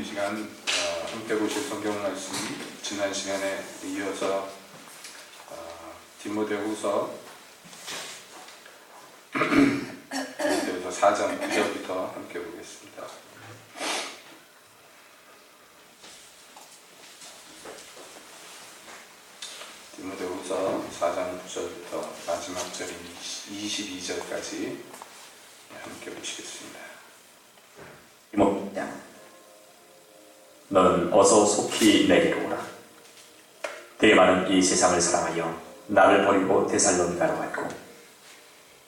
시간 함께 보실 성경 말씀 지난 시간에 이어서 디모데후서 4장 9절부터 함께 보겠습니다. 디모데후서 4장 9절부터 마지막 절인 22절까지 함께 보시겠습니다. 이모야, 너는 어서 속히 내게로 오라. 데마는 이 세상을 사랑하여 나를 버리고 데살로니가로 갔고,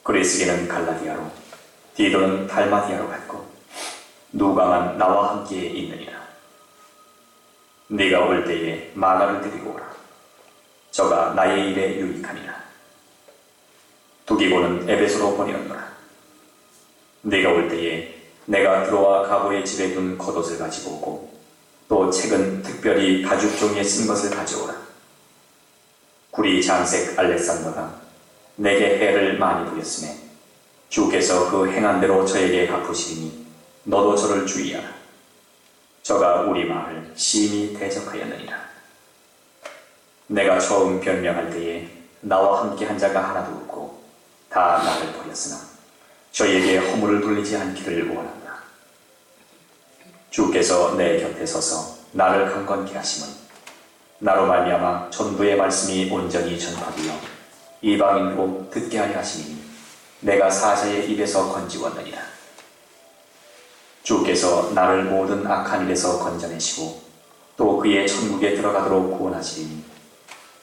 그레스게는 갈라디아로, 디도는 달마디아로 갔고, 누가만 나와 함께 있느니라. 네가 올 때에 마가를 데리고 오라. 저가 나의 일에 유익하니라. 두기고는 에베소로 보내었노라. 네가 올 때에 내가 드로아 가보의 집에 둔 겉옷을 가지고 오고, 또 책은 특별히 가죽 종이에 쓴 것을 가져오라. 구리 장색 알렉산더가 내게 해를 많이 부렸으매 주께서 그 행한 대로 저에게 갚으시리니 너도 저를 주의하라. 저가 우리 마을 심히 대적하였느니라. 내가 처음 변명할 때에 나와 함께 한 자가 하나도 없고 다 나를 버렸으나 저에게 허물을 돌리지 않기를 원한다. 주께서 내 곁에 서서 나를 강건케 하심은 나로 말미암아 전도의 말씀이 온전히 전파되어 이방인도 듣게 하려 하시니 내가 사자의 입에서 건지웠느니라. 주께서 나를 모든 악한 일에서 건져내시고 또 그의 천국에 들어가도록 구원하시리니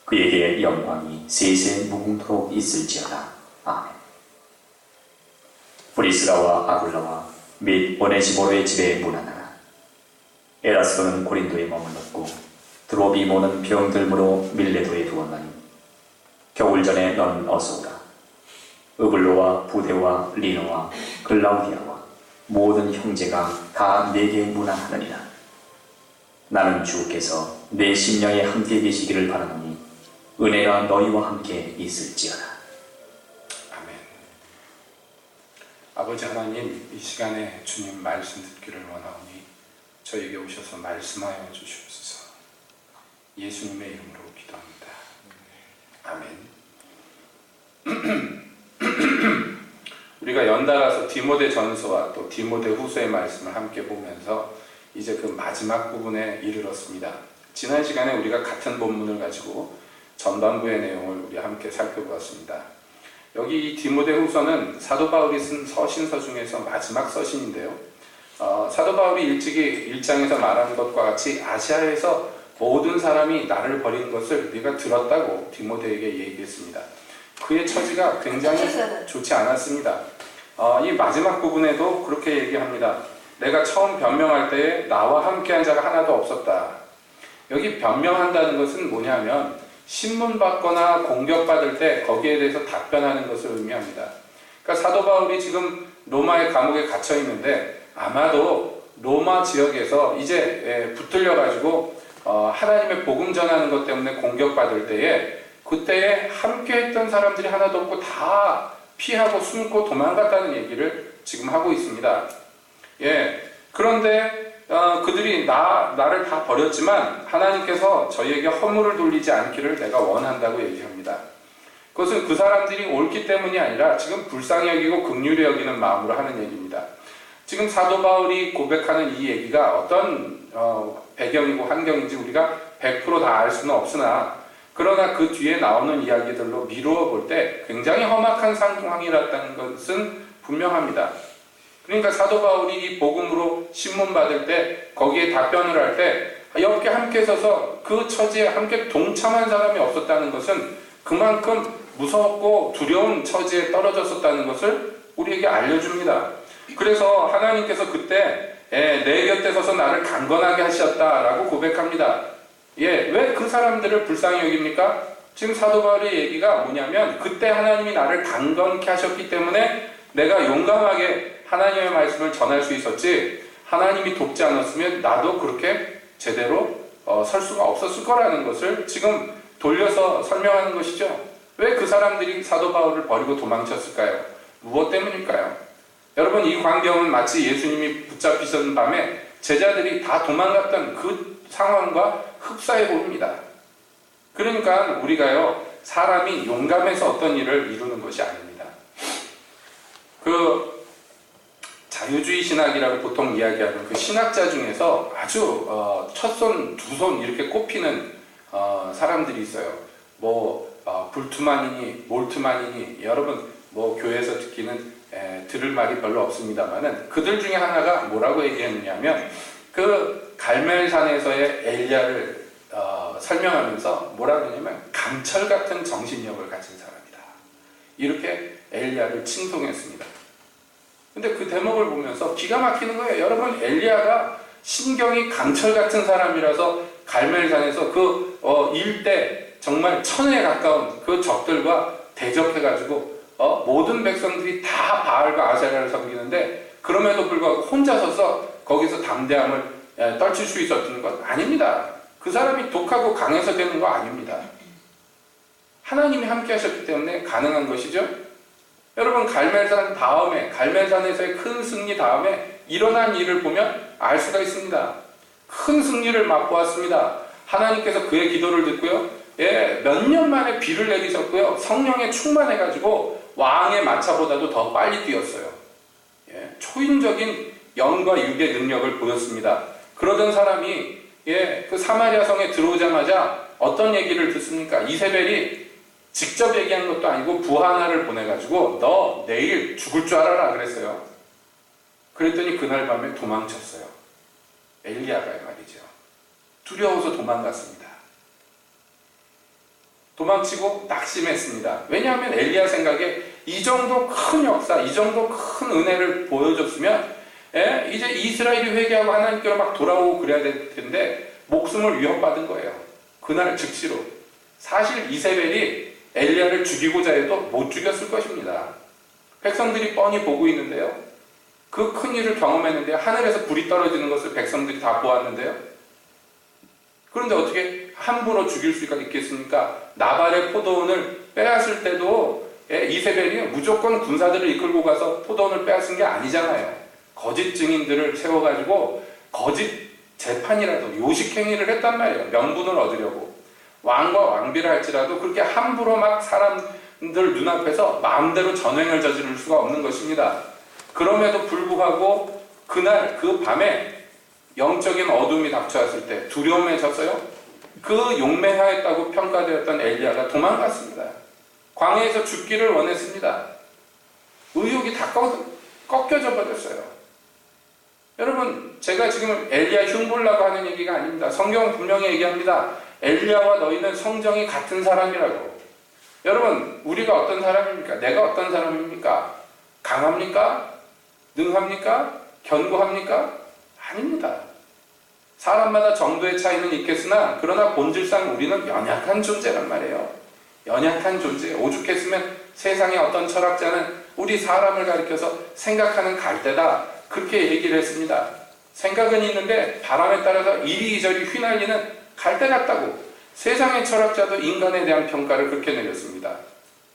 그에게 영광이 세세 무궁토록 있을지어다. 아멘. 브리스가와 아굴라와 및 오네시모로의 집에 문안하라. 에라스도는 고린도에 머물렀고 드로비모는 병들므로 밀레도에 두었나니 겨울전에 넌 어서 오라. 으블로와 부데와 리노와 글라우디아와 모든 형제가 다 내게 문안하느니라. 나는 주께서 내 심령에 함께 계시기를 바라노니 은혜가 너희와 함께 있을지어다. 아멘. 아버지 하나님, 이 시간에 주님 말씀 듣기를 원하오니 저에게 오셔서 말씀하여 주시옵소서. 예수님의 이름으로 기도합니다. 아멘. 우리가 연달아서 디모데 전서와 또 디모데 후서의 말씀을 함께 보면서 이제 그 마지막 부분에 이르렀습니다. 지난 시간에 우리가 같은 본문을 가지고 전반부의 내용을 우리 함께 살펴보았습니다. 여기 이 디모데 후서는 사도 바울이 쓴 서신서 중에서 마지막 서신인데요. 사도 바울이 일찍이 1장에서 말한 것과 같이 아시아에서 모든 사람이 나를 버린 것을 네가 들었다고 디모데에게 얘기했습니다. 그의 처지가 굉장히 좋지 않았습니다. 이 마지막 부분에도 그렇게 얘기합니다. 내가 처음 변명할 때에 나와 함께한 자가 하나도 없었다. 여기 변명한다는 것은 뭐냐면 신문받거나 공격받을 때 거기에 대해서 답변하는 것을 의미합니다. 그러니까 사도 바울이 지금 로마의 감옥에 갇혀 있는데 아마도 로마 지역에서 이제 붙들려가지고 하나님의 복음 전하는 것 때문에 공격받을 때에 그때에 함께했던 사람들이 하나도 없고 다 피하고 숨고 도망갔다는 얘기를 지금 하고 있습니다. 그런데 그들이 나를 다 버렸지만 하나님께서 저희에게 허물을 돌리지 않기를 내가 원한다고 얘기합니다. 그것은 그 사람들이 옳기 때문이 아니라 지금 불쌍히 여기고 긍휼히 여기는 마음으로 하는 얘기입니다. 지금 사도 바울이 고백하는 이 얘기가 어떤 배경이고 환경인지 우리가 100% 다 알 수는 없으나 그러나 그 뒤에 나오는 이야기들로 미루어 볼 때 굉장히 험악한 상황이었다는 것은 분명합니다. 그러니까 사도 바울이 이 복음으로 신문받을 때 거기에 답변을 할 때 옆에 함께 서서 그 처지에 함께 동참한 사람이 없었다는 것은 그만큼 무섭고 두려운 처지에 떨어졌었다는 것을 우리에게 알려줍니다. 그래서 하나님께서 그때 내 곁에 서서 나를 강건하게 하셨다라고 고백합니다. 왜 그 사람들을 불쌍히 여깁니까? 지금 사도 바울의 얘기가 뭐냐면 그때 하나님이 나를 강건케 하셨기 때문에 내가 용감하게 하나님의 말씀을 전할 수 있었지 하나님이 돕지 않았으면 나도 그렇게 제대로 설 수가 없었을 거라는 것을 지금 돌려서 설명하는 것이죠. 왜 그 사람들이 사도 바울을 버리고 도망쳤을까요? 무엇 때문일까요? 여러분, 이 광경은 마치 예수님이 붙잡히던 밤에 제자들이 다 도망갔던 그 상황과 흡사해 보입니다. 그러니까 우리가요, 사람이 용감해서 어떤 일을 이루는 것이 아닙니다. 그 자유주의 신학이라고 보통 이야기하는 그 신학자 중에서 아주 첫손, 두손 이렇게 꼽히는 사람들이 있어요. 불트만이니 몰트만이니 여러분 교회에서 들을 말이 별로 없습니다만은 그들 중에 하나가 뭐라고 얘기했느냐면 그 갈멜산에서의 엘리야를 설명하면서 뭐라고 하냐면 강철 같은 정신력을 가진 사람이다. 이렇게 엘리야를 칭송했습니다. 근데 그 대목을 보면서 기가 막히는 거예요. 여러분, 엘리야가 신경이 강철 같은 사람이라서 갈멜산에서 그 일대 정말 천에 가까운 그 적들과 대적해가지고 모든 백성들이 다 바알과 아세라를 섬기는데 그럼에도 불구하고 혼자 서서 거기서 담대함을 떨칠 수 있었던 건 아닙니다. 그 사람이 독하고 강해서 되는 거 아닙니다. 하나님이 함께 하셨기 때문에 가능한 것이죠. 여러분, 갈멜산에서의 큰 승리 다음에 일어난 일을 보면 알 수가 있습니다. 큰 승리를 맛보았습니다. 하나님께서 그의 기도를 듣고요, 몇 년 만에 비를 내리셨고요, 성령에 충만해가지고 왕의 마차보다도 더 빨리 뛰었어요. 초인적인 영과 육의 능력을 보였습니다. 그러던 사람이 그 사마리아 성에 들어오자마자 어떤 얘기를 듣습니까? 이세벨이 직접 얘기한 것도 아니고 부하나를 보내가지고 너 내일 죽을 줄 알아라 그랬어요. 그랬더니 그날 밤에 도망쳤어요. 엘리야가 말이죠. 두려워서 도망갔습니다. 도망치고 낙심했습니다. 왜냐하면 엘리야 생각에 이 정도 큰 역사, 이 정도 큰 은혜를 보여줬으면 이제 이스라엘이 회개하고 하나님께로 막 돌아오고 그래야 될 텐데 목숨을 위협받은 거예요. 그날 즉시로. 사실 이세벨이 엘리야를 죽이고자 해도 못 죽였을 것입니다. 백성들이 뻔히 보고 있는데요. 그 큰 일을 경험했는데요. 하늘에서 불이 떨어지는 것을 백성들이 다 보았는데요. 그런데 어떻게 함부로 죽일 수가 있겠습니까? 나발의 포도원을 빼앗을 때도 이세벨이 무조건 군사들을 이끌고 가서 포도원을 빼앗은 게 아니잖아요. 거짓 증인들을 세워가지고 거짓 재판이라도 요식행위를 했단 말이에요. 명분을 얻으려고. 왕과 왕비를 할지라도 그렇게 함부로 막 사람들 눈앞에서 마음대로 전횡을 저지를 수가 없는 것입니다. 그럼에도 불구하고 그날 그 밤에 영적인 어둠이 닥쳐왔을 때 두려움에 졌어요. 그 용맹하였다고 평가되었던 엘리야가 도망갔습니다. 광야에서 죽기를 원했습니다. 의욕이 다 꺾여져 버렸어요. 여러분, 제가 지금 엘리야 흉보려고 하는 얘기가 아닙니다. 성경은 분명히 얘기합니다. 엘리야와 너희는 성정이 같은 사람이라고. 여러분, 우리가 어떤 사람입니까? 내가 어떤 사람입니까? 강합니까? 능합니까? 견고합니까? 아닙니다. 사람마다 정도의 차이는 있겠으나 그러나 본질상 우리는 연약한 존재란 말이에요. 연약한 존재. 오죽했으면 세상의 어떤 철학자는 우리 사람을 가리켜서 생각하는 갈대다 그렇게 얘기를 했습니다. 생각은 있는데 바람에 따라서 이리저리 휘날리는 갈대 같다고. 세상의 철학자도 인간에 대한 평가를 그렇게 내렸습니다.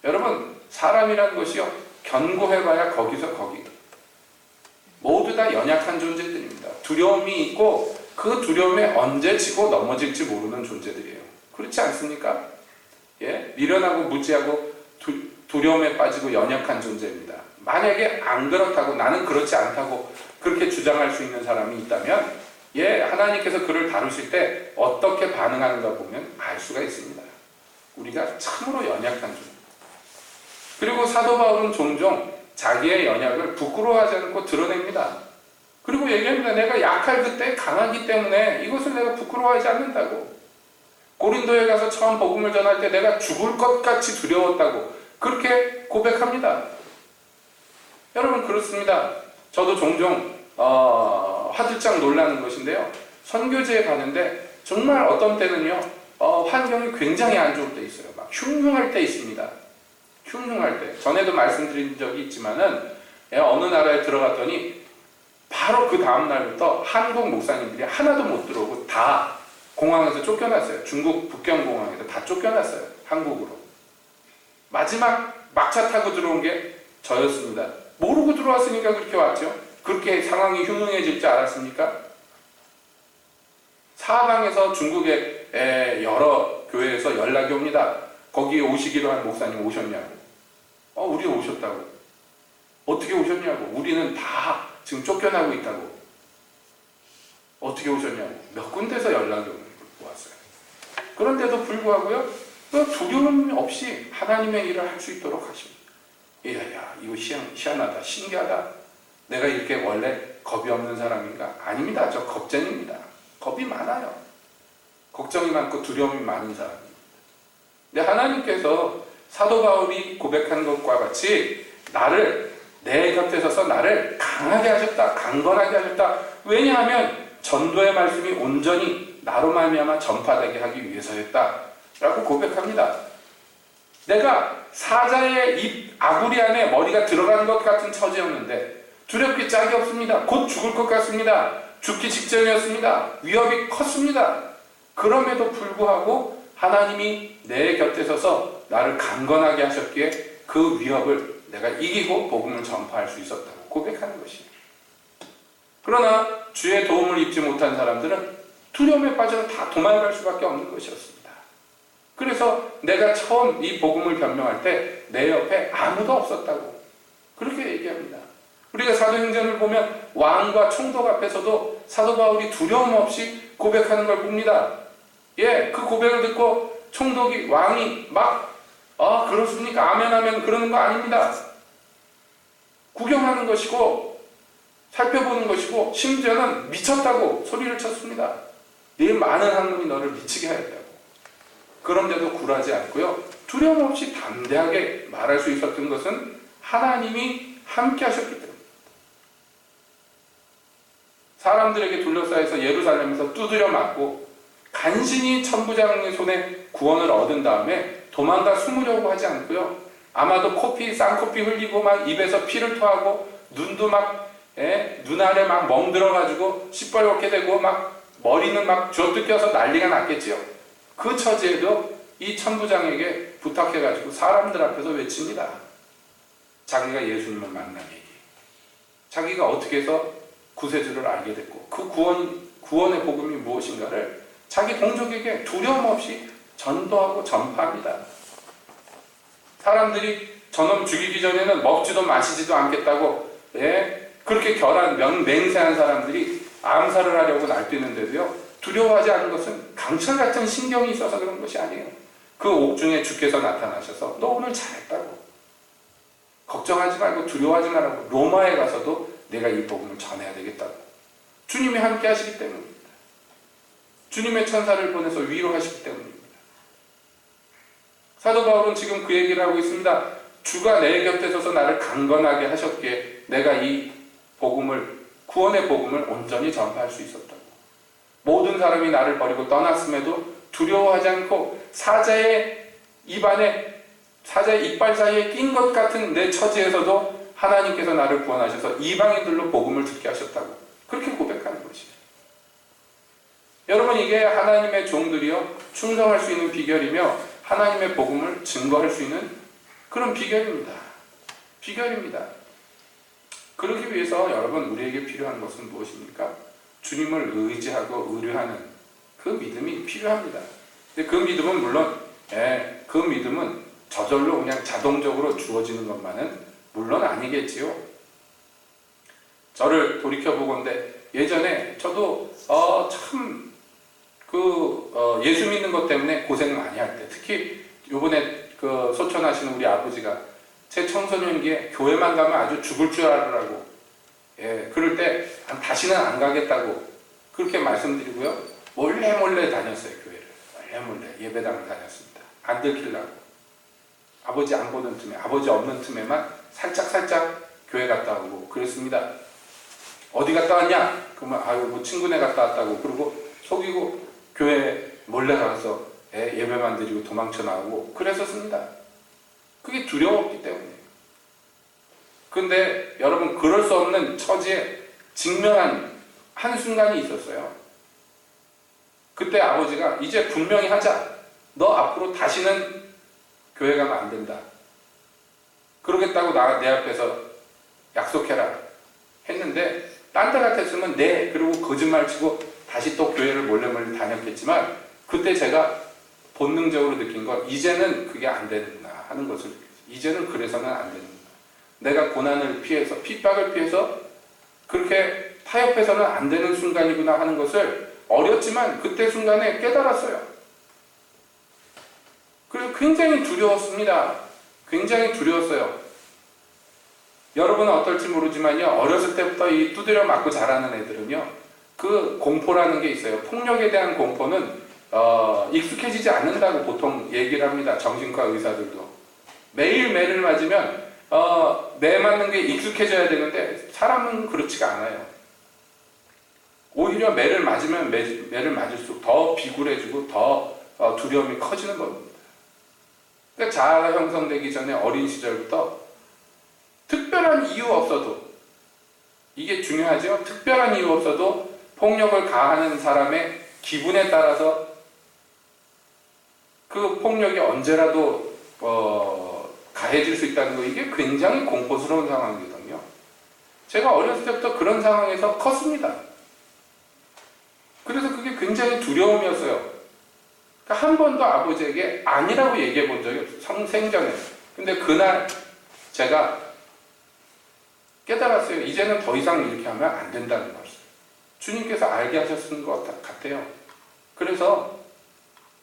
여러분, 사람이라는 것이요, 견고해봐야 거기서 거기. 모두 다 연약한 존재들입니다. 두려움이 있고 그 두려움에 언제 치고 넘어질지 모르는 존재들이에요. 그렇지 않습니까? 미련하고 무지하고 두려움에 빠지고 연약한 존재입니다. 만약에 안 그렇다고, 나는 그렇지 않다고 그렇게 주장할 수 있는 사람이 있다면 하나님께서 그를 다루실 때 어떻게 반응하는가 보면 알 수가 있습니다. 우리가 참으로 연약한 존재. 그리고 사도 바울은 종종 자기의 연약을 부끄러워하지 않고 드러냅니다. 그리고 얘기합니다. 내가 약할 그때 강하기 때문에 이것을 내가 부끄러워하지 않는다고. 고린도에 가서 처음 복음을 전할 때 내가 죽을 것 같이 두려웠다고 그렇게 고백합니다. 여러분, 그렇습니다. 저도 종종 화들짝 놀라는 것인데요. 선교지에 가는데 정말 어떤 때는요, 환경이 굉장히 안 좋을 때 있어요. 막 흉흉할 때 있습니다. 흉흉할 때. 전에도 말씀드린 적이 있지만은 어느 나라에 들어갔더니 바로 그 다음 날부터 한국 목사님들이 하나도 못 들어오고 다 공항에서 쫓겨났어요. 중국 북경공항에서 다 쫓겨났어요. 한국으로. 마지막 막차 타고 들어온 게 저였습니다. 모르고 들어왔으니까 그렇게 왔죠. 그렇게 상황이 흉흉해질 줄 알았습니까? 사방에서 중국의 여러 교회에서 연락이 옵니다. 거기에 오시기로 한 목사님 오셨냐고. 우리 오셨다고. 어떻게 오셨냐고. 우리는 다 지금 쫓겨나고 있다고. 어떻게 오셨냐고. 몇 군데서 연락이 왔어요. 그런데도 불구하고요, 두려움 없이 하나님의 일을 할 수 있도록 하십니다. 야, 이거 희한하다. 신기하다. 내가 이렇게 원래 겁이 없는 사람인가? 아닙니다. 저 겁쟁입니다. 겁이 많아요. 걱정이 많고 두려움이 많은 사람입니다. 근데 하나님께서 사도 바울이 고백한 것과 같이 내 곁에 서서 나를 강하게 하셨다. 강건하게 하셨다. 왜냐하면 전도의 말씀이 온전히 나로 말미암아 전파되게 하기 위해서였다. 라고 고백합니다. 내가 사자의 입 아구리 안에 머리가 들어간 것 같은 처지였는데 두렵기 짝이 없습니다. 곧 죽을 것 같습니다. 죽기 직전이었습니다. 위협이 컸습니다. 그럼에도 불구하고 하나님이 내 곁에 서서 나를 강건하게 하셨기에 그 위협을 내가 이기고 복음을 전파할 수 있었다고 고백하는 것이에요. 그러나 주의 도움을 입지 못한 사람들은 두려움에 빠져서 다 도망갈 수밖에 없는 것이었습니다. 그래서 내가 처음 이 복음을 변명할 때 내 옆에 아무도 없었다고 그렇게 얘기합니다. 우리가 사도행전을 보면 왕과 총독 앞에서도 사도 바울이 두려움 없이 고백하는 걸 봅니다. 그 고백을 듣고 총독이 왕이 막 그렇습니까? 아멘 하면 그러는 거 아닙니다. 구경하는 것이고 살펴보는 것이고 심지어는 미쳤다고 소리를 쳤습니다. 네 많은 학문이 너를 미치게 하였다고. 그런데도 굴하지 않고요. 두려움 없이 담대하게 말할 수 있었던 것은 하나님이 함께 하셨기 때문입니다. 사람들에게 둘러싸여서 예루살렘에서 두드려 맞고 간신히 천부장의 손에 구원을 얻은 다음에 도망가 숨으려고 하지 않고요. 아마도 쌍코피 흘리고 막 입에서 피를 토하고 눈도 막 눈 아래 막 멍들어가지고 시뻘겋게 되고 막 머리는 막 쥐어뜯겨서 난리가 났겠지요. 그 처지에도 이 천부장에게 부탁해가지고 사람들 앞에서 외칩니다. 자기가 예수님을 만난 얘기. 자기가 어떻게 해서 구세주를 알게 됐고 그 구원의 복음이 무엇인가를 자기 동족에게 두려움 없이 전도하고 전파합니다. 사람들이 저놈 죽이기 전에는 먹지도 마시지도 않겠다고 그렇게 맹세한 사람들이 암살을 하려고 날뛰는데도요. 두려워하지 않은 것은 강철 같은 신경이 있어서 그런 것이 아니에요. 그 옥중에 주께서 나타나셔서 너 오늘 잘했다고. 걱정하지 말고 두려워하지 말라고. 로마에 가서도 내가 이 복음을 전해야 되겠다고. 주님이 함께 하시기 때문입니다. 주님의 천사를 보내서 위로하시기 때문입니다. 사도 바울은 지금 그 얘기를 하고 있습니다. 주가 내 곁에 서서 나를 강건하게 하셨기에 내가 이 구원의 복음을 온전히 전파할 수 있었다고. 모든 사람이 나를 버리고 떠났음에도 두려워하지 않고 사자의 이빨 사이에 낀 것 같은 내 처지에서도 하나님께서 나를 구원하셔서 이방인들로 복음을 듣게 하셨다고. 그렇게 고백하는 것이에요. 여러분, 이게 하나님의 종들이요 충성할 수 있는 비결이며 하나님의 복음을 증거할 수 있는 그런 비결입니다. 그러기 위해서 여러분, 우리에게 필요한 것은 무엇입니까? 주님을 의지하고 의뢰하는 그 믿음이 필요합니다. 근데 그 믿음은 물론 그 믿음은 저절로 그냥 자동적으로 주어지는 것만은 물론 아니겠지요. 저를 돌이켜보건대 예전에 저도 참 예수 믿는 것 때문에 고생 많이 할 때, 특히 요번에 소천하시는 우리 아버지가 제 청소년기에 교회만 가면 아주 죽을 줄 알으라고, 그럴 때 다시는 안 가겠다고 그렇게 말씀드리고요. 몰래 다녔어요. 교회를 몰래 예배당을 다녔습니다. 안 들키려고. 아버지 안 보는 틈에, 아버지 없는 틈에만 살짝 교회 갔다 오고 그랬습니다. 어디 갔다 왔냐? 그러면 뭐 친구네 갔다 왔다고 그러고 속이고 교회 몰래 가서 예배만 드리고 도망쳐 나오고 그랬었습니다. 그게 두려웠기 때문이에요. 근데 여러분, 그럴 수 없는 처지에 직면한 한순간이 있었어요. 그때 아버지가 이제 분명히 하자. 너 앞으로 다시는 교회 가면 안 된다. 그러겠다고 내 앞에서 약속해라 했는데 딴 데 같았으면 그리고 거짓말 치고 다시 또 교회를 몰래 다녔겠지만 그때 제가 본능적으로 느낀 건 이제는 그게 안 되는구나 하는 것을 느꼈어요. 이제는 그래서는 안 되는구나. 내가 고난을 피해서 핍박을 피해서 그렇게 타협해서는 안 되는 순간이구나 하는 것을 어렸지만 그때 순간에 깨달았어요. 그래서 굉장히 두려웠습니다. 굉장히 두려웠어요. 여러분은 어떨지 모르지만요, 어렸을 때부터 이 두드려 맞고 자라는 애들은요, 그 공포라는 게 있어요. 폭력에 대한 공포는 익숙해지지 않는다고 보통 얘기를 합니다. 정신과 의사들도. 매일 매를 맞으면 매 맞는 게 익숙해져야 되는데 사람은 그렇지가 않아요. 오히려 매를 맞으면 매를 맞을수록 더 비굴해지고 더 두려움이 커지는 겁니다. 그러니까 자아가 형성되기 전에 어린 시절부터 특별한 이유 없어도, 이게 중요하죠. 특별한 이유 없어도 폭력을 가하는 사람의 기분에 따라서 그 폭력이 언제라도 가해질 수 있다는 거, 이게 굉장히 공포스러운 상황이거든요. 제가 어렸을 때부터 그런 상황에서 컸습니다. 그래서 그게 굉장히 두려움이었어요. 그러니까 한 번도 아버지에게 아니라고 얘기해 본 적이 없어요. 생전에. 근데 그날 제가 깨달았어요. 이제는 더 이상 이렇게 하면 안 된다는 것을. 주님께서 알게 하셨는 것 같아요. 그래서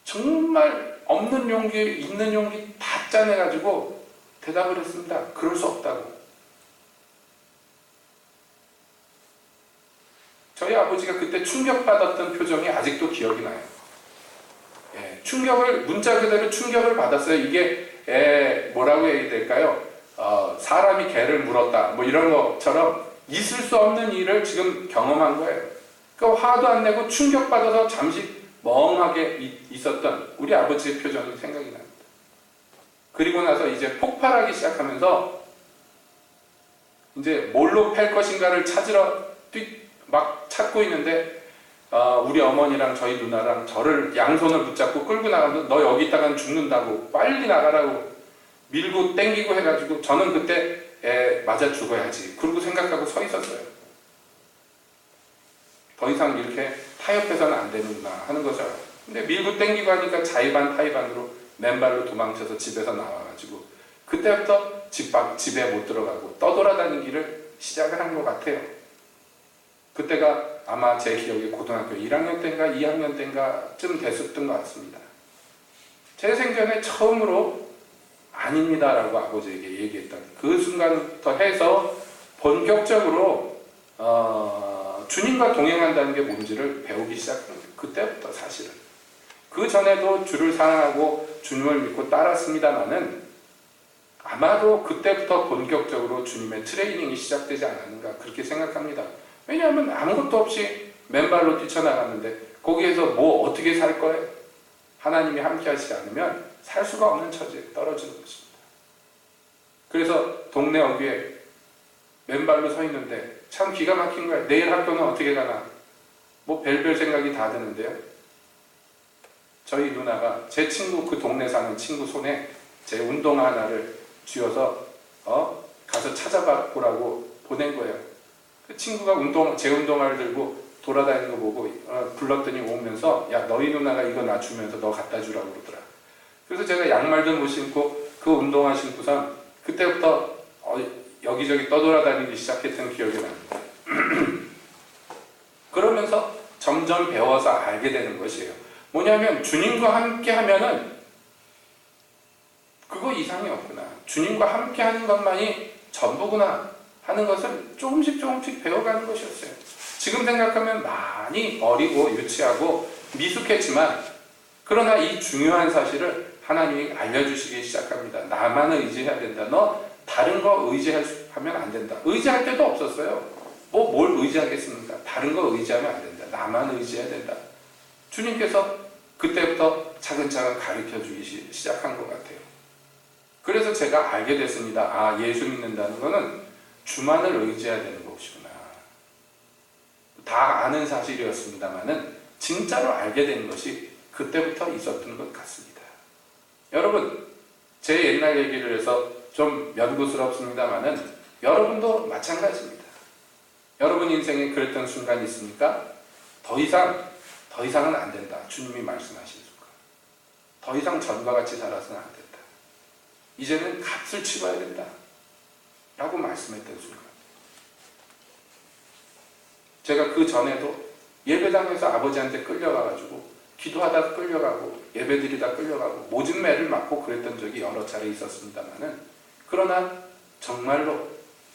정말 없는 용기, 있는 용기 다 짜내가지고 대답을 했습니다. 그럴 수 없다고. 저희 아버지가 그때 충격받았던 표정이 아직도 기억이 나요. 문자 그대로 충격을 받았어요. 이게 뭐라고 해야 될까요? 사람이 개를 물었다 뭐 이런 것처럼 있을 수 없는 일을 지금 경험한 거예요. 그러니까 화도 안 내고 충격받아서 잠시 멍하게 있었던 우리 아버지의 표정이 생각이 납니다. 그리고 나서 이제 폭발하기 시작하면서 이제 뭘로 팰 것인가를 찾으러 막 찾고 있는데 우리 어머니랑 저희 누나랑 저를 양손을 붙잡고 끌고 나가면서 너 여기 있다가는 죽는다고, 빨리 나가라고 밀고 땡기고 해가지고 저는 그때 맞아 죽어야지 그러고 생각하고 서 있었어요. 더 이상 이렇게 타협해서는 안 되는구나 하는 거죠. 근데 밀고 땡기고 하니까 자의반 타의반으로 맨발로 도망쳐서 집에서 나와가지고 그때부터 집에 못 들어가고 떠돌아다니기를 시작을 한 것 같아요. 그때가 아마 제 기억에 고등학교 1학년 때인가 2학년 때인가쯤 됐었던 것 같습니다. 제 생전에 처음으로 아닙니다라고 아버지에게 얘기했던 그 순간부터 해서 본격적으로 주님과 동행한다는 게 뭔지를 배우기 시작합니다. 그때부터 사실은. 그 전에도 주를 사랑하고 주님을 믿고 따랐습니다마는 아마도 그때부터 본격적으로 주님의 트레이닝이 시작되지 않았는가 그렇게 생각합니다. 왜냐하면 아무것도 없이 맨발로 뛰쳐나갔는데 거기에서 뭐 어떻게 살 거예요? 하나님이 함께 하시지 않으면 살 수가 없는 처지에 떨어지는 것입니다. 그래서 동네 어귀에 맨발로 서 있는데 참 기가 막힌 거예요. 내일 학교는 어떻게 가나? 뭐 별별 생각이 다 드는데요. 저희 누나가 제 친구, 그 동네 사는 친구 손에 제 운동화 하나를 쥐어서 가서 찾아봐 보라고 보낸 거예요. 그 친구가 제 운동화를 들고 돌아다니는 거 보고 불렀더니 오면서 야 너희 누나가 이거 나 주면서 너 갖다 주라고 그러더라. 그래서 제가 양말도 못 신고 그 운동화 신고선 그때부터 여기저기 떠돌아다니기 시작했던 기억이 납니다. 그러면서 점점 배워서 알게 되는 것이에요. 뭐냐면 주님과 함께 하면은 그거 이상이 없구나. 주님과 함께 하는 것만이 전부구나 하는 것을 조금씩 배워가는 것이었어요. 지금 생각하면 많이 어리고 유치하고 미숙했지만 그러나 이 중요한 사실을 하나님이 알려주시기 시작합니다. 나만 의지해야 된다. 너 다른 거 의지하면 안 된다. 의지할 때도 없었어요. 뭘 의지하겠습니까? 다른 거 의지하면 안 된다. 나만 의지해야 된다. 주님께서 그때부터 차근차근 가르쳐주기 시작한 것 같아요. 그래서 제가 알게 됐습니다. 예수 믿는다는 거는 주만을 의지해야 되는 것이구나. 다 아는 사실이었습니다만은 진짜로 알게 된 것이 그때부터 있었던 것 같습니다. 여러분, 제 옛날 얘기를 해서 좀 면구스럽습니다만은 여러분도 마찬가지입니다. 여러분 인생에 그랬던 순간이 있습니까? 더 이상은 안 된다. 주님이 말씀하신 순간. 더 이상 전과 같이 살아서는 안 된다. 이제는 값을 치러야 된다. 라고 말씀했던 순간. 제가 그 전에도 예배당에서 아버지한테 끌려가가지고 기도하다 끌려가고 예배드리다 끌려가고 모진매를 맞고 그랬던 적이 여러 차례 있었습니다만은, 그러나 정말로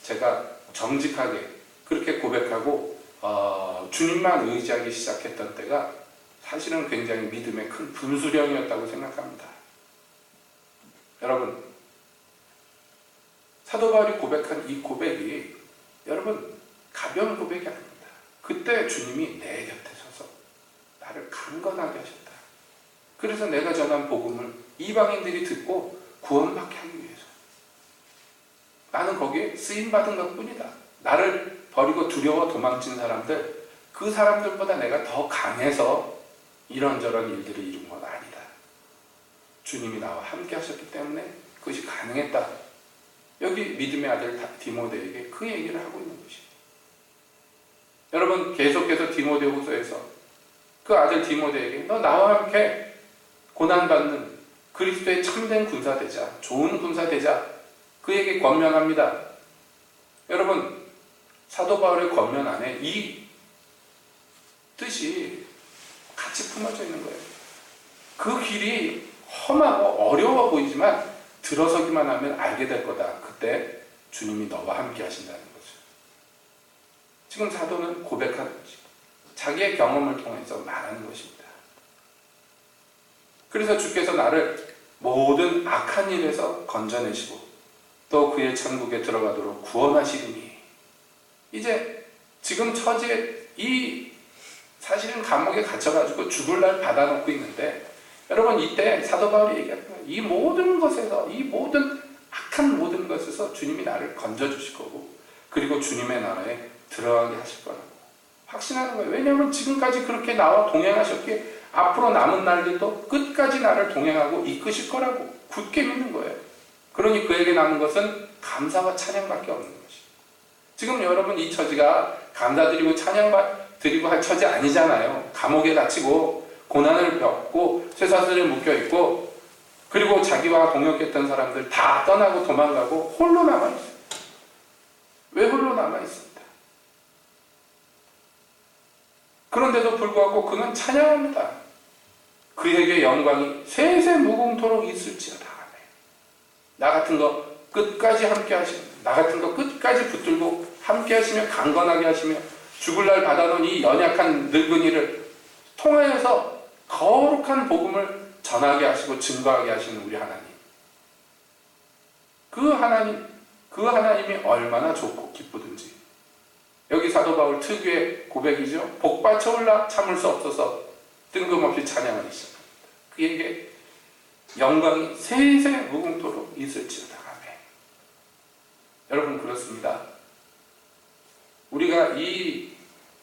제가 정직하게 그렇게 고백하고 주님만 의지하기 시작했던 때가 사실은 굉장히 믿음의 큰 분수령이었다고 생각합니다. 여러분, 사도 바울이 고백한 이 고백이 여러분 가벼운 고백이 아닙니다. 그때 주님이 내 곁에 서서 나를 강건하게 하셨다. 그래서 내가 전한 복음을 이방인들이 듣고 구원받게 하기 위해서 나는 거기에 쓰임받은 것뿐이다. 나를 버리고 두려워 도망친 사람들, 그 사람들보다 내가 더 강해서 이런저런 일들을 이룬 건 아니다. 주님이 나와 함께 하셨기 때문에 그것이 가능했다. 여기 믿음의 아들 디모데에게 그 얘기를 하고 있는 것이에요. 여러분, 계속해서 디모데후서에서 그 아들 디모데에게 너 나와 함께 고난받는 그리스도의 참된 군사 되자, 좋은 군사 되자, 그에게 권면합니다. 여러분, 사도 바울의 권면 안에 이 뜻이 같이 품어져 있는 거예요. 그 길이 험하고 어려워 보이지만 들어서기만 하면 알게 될 거다. 그때 주님이 너와 함께 하신다는 거죠. 지금 사도는 고백하는 것이고 자기의 경험을 통해서 말하는 것입니다. 그래서 주께서 나를 모든 악한 일에서 건져내시고 또 그의 천국에 들어가도록 구원하시리니, 이제 지금 처지에 이 사실은 감옥에 갇혀가지고 죽을 날 받아놓고 있는데, 여러분 이때 사도 바울이 얘기하는 거예요. 이 모든 것에서, 이 모든 악한 모든 것에서 주님이 나를 건져주실 거고, 그리고 주님의 나라에 들어가게 하실 거라고 확신하는 거예요. 왜냐하면 지금까지 그렇게 나와 동행하셨기에 앞으로 남은 날들도 끝까지 나를 동행하고 이끄실 거라고 굳게 믿는 거예요. 그러니 그에게 남은 것은 감사와 찬양밖에 없는 것이. 지금 여러분 이 처지가 감사드리고 찬양드리고 할 처지 아니잖아요. 감옥에 갇히고 고난을 겪고 쇠사슬에 묶여있고, 그리고 자기와 동역했던 사람들 다 떠나고 도망가고 홀로 남아있어요. 왜 홀로 남아있습니다? 그런데도 불구하고 그는 찬양합니다. 그에게 영광이 세세 무궁토록 있을지어다. 나 같은 거 끝까지 함께 하시며, 나 같은 거 끝까지 붙들고 함께 하시며 강건하게 하시며 죽을 날 받아놓은 이 연약한 늙은이를 통하여서 거룩한 복음을 전하게 하시고 증거하게 하시는 우리 하나님. 그 하나님이 얼마나 좋고 기쁘든지. 여기 사도 바울 특유의 고백이죠. 복받쳐 올라 참을 수 없어서 뜬금없이 찬양을 시작합니다. 그에게 영광이 세세 무궁토록 있을지어다. 아멘. 여러분, 그렇습니다. 우리가 이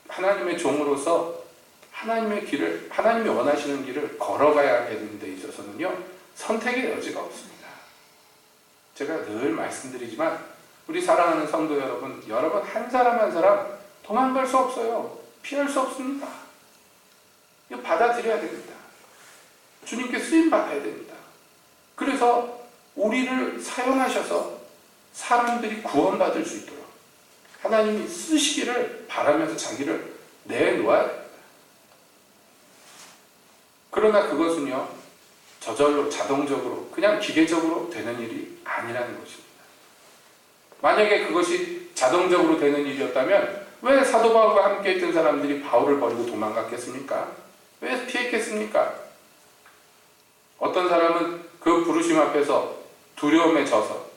하나님의 종으로서 하나님의 길을, 하나님이 원하시는 길을 걸어가야 되는 데 있어서는요, 선택의 여지가 없습니다. 제가 늘 말씀드리지만 우리 사랑하는 성도 여러분 한 사람 한 사람 도망갈 수 없어요. 피할 수 없습니다. 이거 받아들여야 됩니다. 주님께 쓰임 받아야 됩니다. 그래서 우리를 사용하셔서 사람들이 구원받을 수 있도록 하나님이 쓰시기를 바라면서 자기를 내놓아야 됩니다. 그러나 그것은요, 저절로 자동적으로 그냥 기계적으로 되는 일이 아니라는 것입니다. 만약에 그것이 자동적으로 되는 일이었다면 왜 사도 바울과 함께 있던 사람들이 바울을 버리고 도망갔겠습니까? 왜 피했겠습니까? 어떤 사람은 그 부르심 앞에서 두려움에 져서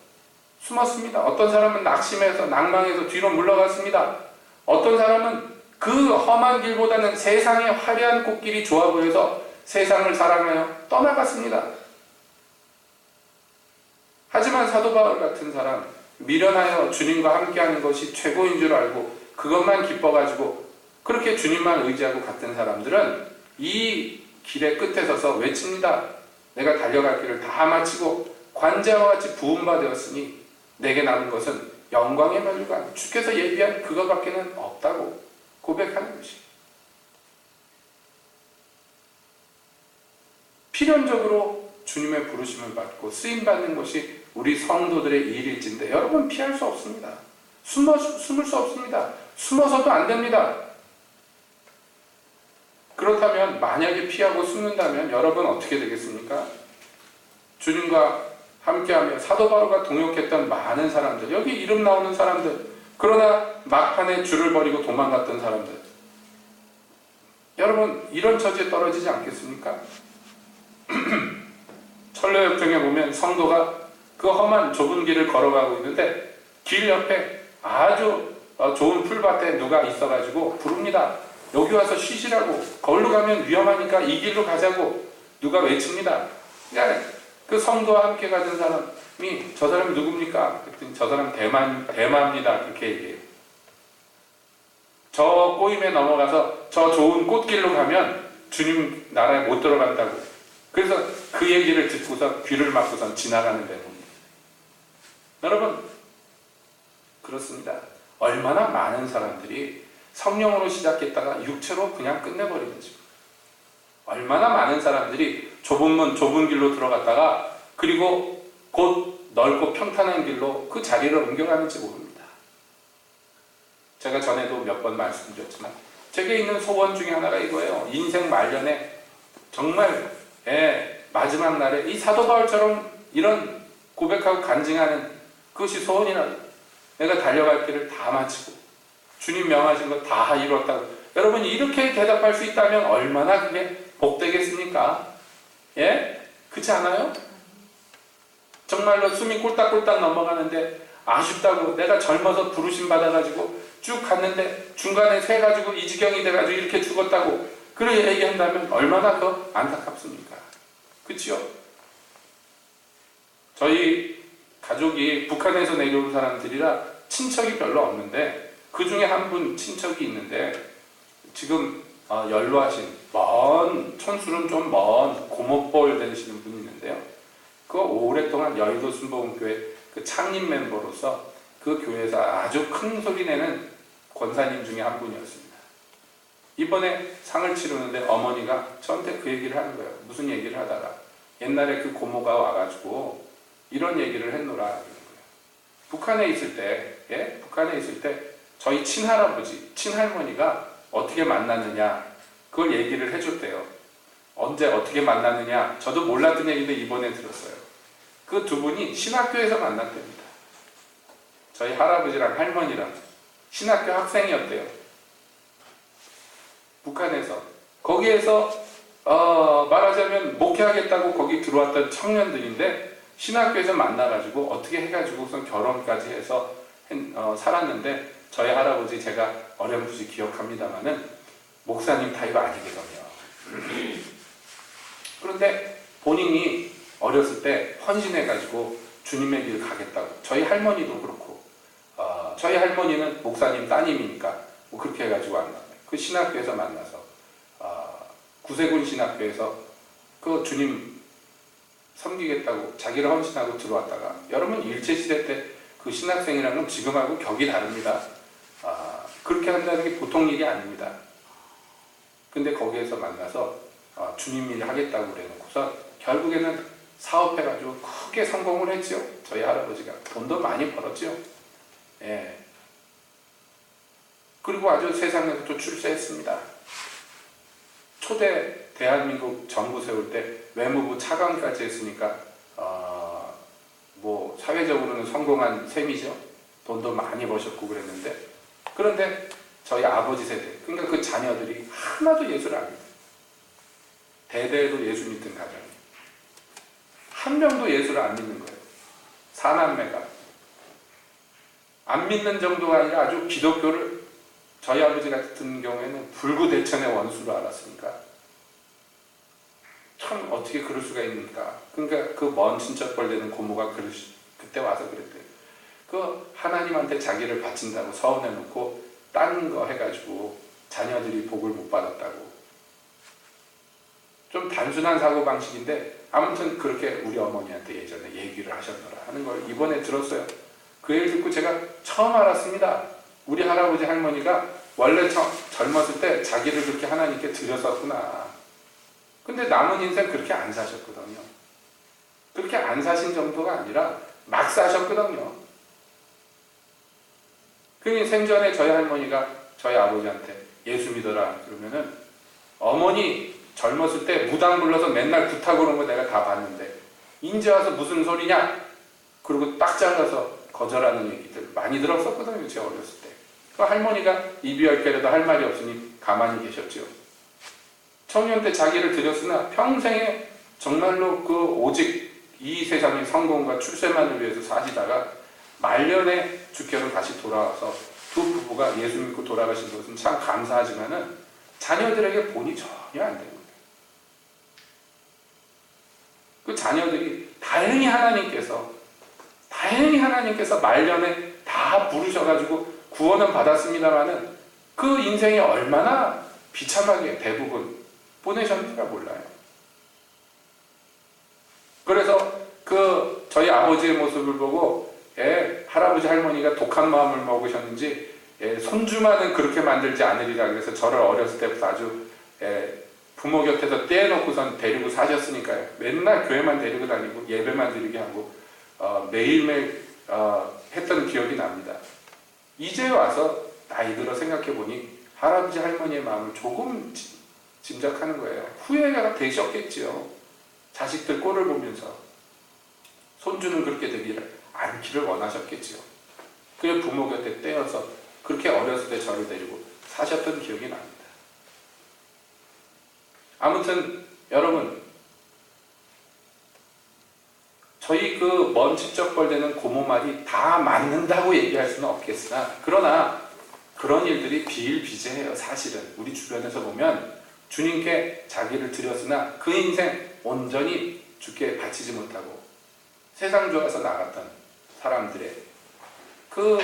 숨었습니다. 어떤 사람은 낙심해서 낭망해서 뒤로 물러갔습니다. 어떤 사람은 그 험한 길보다는 세상의 화려한 꽃길이 좋아 보여서 세상을 사랑하여 떠나갔습니다. 하지만 사도 바울 같은 사람, 미련하여 주님과 함께하는 것이 최고인 줄 알고 그것만 기뻐가지고 그렇게 주님만 의지하고 갔던 사람들은 이 길의 끝에 서서 외칩니다. 내가 달려갈 길을 다 마치고 관자와 같이 부음바 되었으니 내게 남은 것은 영광의 면류관, 주께서 예비한 그것밖에는 없다고 고백하는 것이. 필연적으로 주님의 부르심을 받고 쓰임받는 것이 우리 성도들의 일일진데 여러분 피할 수 없습니다. 숨을 수 없습니다. 숨어서도 안 됩니다. 그렇다면 만약에 피하고 숨는다면 여러분 어떻게 되겠습니까? 주님과 함께하며 사도 바울과 동역했던 많은 사람들, 여기 이름 나오는 사람들, 그러나 막판에 줄을 버리고 도망갔던 사람들, 여러분 이런 처지에 떨어지지 않겠습니까? 철로역정에 보면 성도가 그 험한 좁은 길을 걸어가고 있는데 길 옆에 아주 좋은 풀밭에 누가 있어가지고 부릅니다. 여기 와서 쉬시라고. 거기로 가면 위험하니까 이 길로 가자고 누가 외칩니다. 그러니까 그 성도와 함께 가던 사람이 저 사람이 누굽니까? 그랬더니 저 사람 대마입니다. 그렇게 얘기해요. 저 꼬임에 넘어가서 저 좋은 꽃길로 가면 주님 나라에 못 들어간다고. 그래서 그 얘기를 듣고서 귀를 막고선 지나가는 대로. 여러분 그렇습니다. 얼마나 많은 사람들이 성령으로 시작했다가 육체로 그냥 끝내버리는지. 얼마나 많은 사람들이 좁은 문 좁은 길로 들어갔다가 그리고 곧 넓고 평탄한 길로 그 자리를 옮겨가는지 모릅니다. 제가 전에도 몇 번 말씀드렸지만 제게 있는 소원 중에 하나가 이거예요. 인생 말년에 정말 마지막 날에 이 사도 바울처럼 이런 고백하고 간증하는 그것이 소원이라고. 내가 달려갈 길을 다 마치고 주님 명하신 거 다 이뤘다고. 여러분 이렇게 대답할 수 있다면 얼마나 그게 복되겠습니까? 예? 그렇지 않아요? 정말로 숨이 꼴딱꼴딱 넘어가는데 아쉽다고 내가 젊어서 부르심 받아가지고 쭉 갔는데 중간에 새가지고 이 지경이 돼가지고 이렇게 죽었다고 그렇게 얘기한다면 얼마나 더 안타깝습니까? 그치요? 저희 가족이 북한에서 내려온 사람들이라 친척이 별로 없는데 그 중에 한 분 친척이 있는데 지금 연로하신 촌수는 좀 먼 고모뻘 되시는 분이 있는데요. 그 오랫동안 여의도 순복음교회 그 창립 멤버로서 그 교회에서 아주 큰 소리 내는 권사님 중에 한 분이었습니다. 이번에 상을 치르는데 어머니가 저한테 그 얘기를 하는 거예요. 무슨 얘기를 하다가 옛날에 그 고모가 와가지고 이런 얘기를 했노라 하는 거예요. 북한에 있을 때 저희 친할아버지, 친할머니가 어떻게 만났느냐 그걸 얘기를 해줬대요. 언제 어떻게 만났느냐 저도 몰랐던 얘기인데 이번에 들었어요. 그 두 분이 신학교에서 만났답니다. 저희 할아버지랑 할머니랑 신학교 학생이었대요. 북한에서. 거기에서 말하자면 목회하겠다고 거기 들어왔던 청년들인데 신학교에서 만나가지고 어떻게 해가지고 우선 결혼까지 해서 살았는데 저희 할아버지 제가 어렴풋이 기억합니다마는 목사님 타입 아니거든요. 그런데 본인이 어렸을 때 헌신해가지고 주님의 길 가겠다고. 저희 할머니도 그렇고 저희 할머니는 목사님 따님이니까 뭐 그렇게 해가지고 안 나와요. 그 신학교에서 만나서 구세군 신학교에서 그 주님 섬기겠다고 자기를 헌신하고 들어왔다가 여러분 일제시대 때 그 신학생이라는 건 지금하고 격이 다릅니다. 그렇게 한다는 게 보통 일이 아닙니다. 근데 거기에서 만나서 주님 일 하겠다고 그래놓고서 결국에는 사업해가지고 크게 성공을 했죠. 저희 할아버지가 돈도 많이 벌었죠. 예. 그리고 아주 세상에서 또 출세했습니다. 초대 대한민국 정부 세울 때 외무부 차관까지 했으니까 뭐 사회적으로는 성공한 셈이죠. 돈도 많이 버셨고 그랬는데 그런데 저희 아버지 세대 그러니까 그 자녀들이 하나도 예수를 안 믿어요. 대대로 예수 믿던 가정이 한 명도 예수를 안 믿는 거예요. 사남매가 안 믿는 정도가 아니라 아주 기독교를 저희 아버지 같은 경우에는 불구대천의 원수로 알았으니까 참 어떻게 그럴 수가 있습니까? 그러니까 그 먼 친척벌 되는 고모가 그때 와서 그랬대요. 그 하나님한테 자기를 바친다고 서운해놓고 딴 거 해가지고 자녀들이 복을 못 받았다고. 좀 단순한 사고방식인데 아무튼 그렇게 우리 어머니한테 예전에 얘기를 하셨더라 하는 걸 이번에 들었어요. 그 얘기 듣고 제가 처음 알았습니다. 우리 할아버지 할머니가 원래 젊었을 때 자기를 그렇게 하나님께 드렸었구나. 근데 남은 인생 그렇게 안 사셨거든요. 그렇게 안 사신 정도가 아니라 막 사셨거든요. 그러니 생전에 저희 할머니가 저희 아버지한테 예수 믿어라 그러면은 어머니 젊었을 때 무당 불러서 맨날 구타고 그런 거 내가 다 봤는데 인제 와서 무슨 소리냐? 그리고 딱 잘라서 거절하는 얘기들 많이 들었었거든요. 제가 어렸을 때. 그 할머니가 입이 열 개라도 할 말이 없으니 가만히 계셨죠. 청년 때 자기를 들였으나 평생에 정말로 그 오직 이 세상의 성공과 출세만을 위해서 사시다가 말년에 주께로 다시 돌아와서 두 부부가 예수 믿고 돌아가신 것은 참 감사하지만은 자녀들에게 본이 전혀 안 되는 거예요. 그 자녀들이 다행히 하나님께서 말년에 다 부르셔가지고 구원은 받았습니다만은 그 인생이 얼마나 비참하게 대부분 보내셨는지가 몰라요. 그래서 그 저희 아버지의 모습을 보고 할아버지 할머니가 독한 마음을 먹으셨는지 손주만은 그렇게 만들지 않으리라 그래서 저를 어렸을 때부터 아주 부모 곁에서 떼어놓고선 데리고 사셨으니까요. 맨날 교회만 데리고 다니고 예배만 드리게 하고 매일매일 했던 기억이 납니다. 이제 와서 나이 들어 생각해보니 할아버지 할머니의 마음을 조금 짐작하는 거예요. 후회가 되셨겠지요. 자식들 꼴을 보면서 손주는 그렇게 되기 않기를 원하셨겠지요. 그래서 부모 곁에 떼어서 그렇게 어렸을 때 저를 데리고 사셨던 기억이 납니다. 아무튼 여러분, 저희 그 먼 친척벌되는 고모 말이 다 맞는다고 얘기할 수는 없겠으나 그러나 그런 일들이 비일비재해요. 사실은 우리 주변에서 보면 주님께 자기를 드렸으나 그 인생 온전히 주께 바치지 못하고 세상 좋아서 나갔던 사람들의 그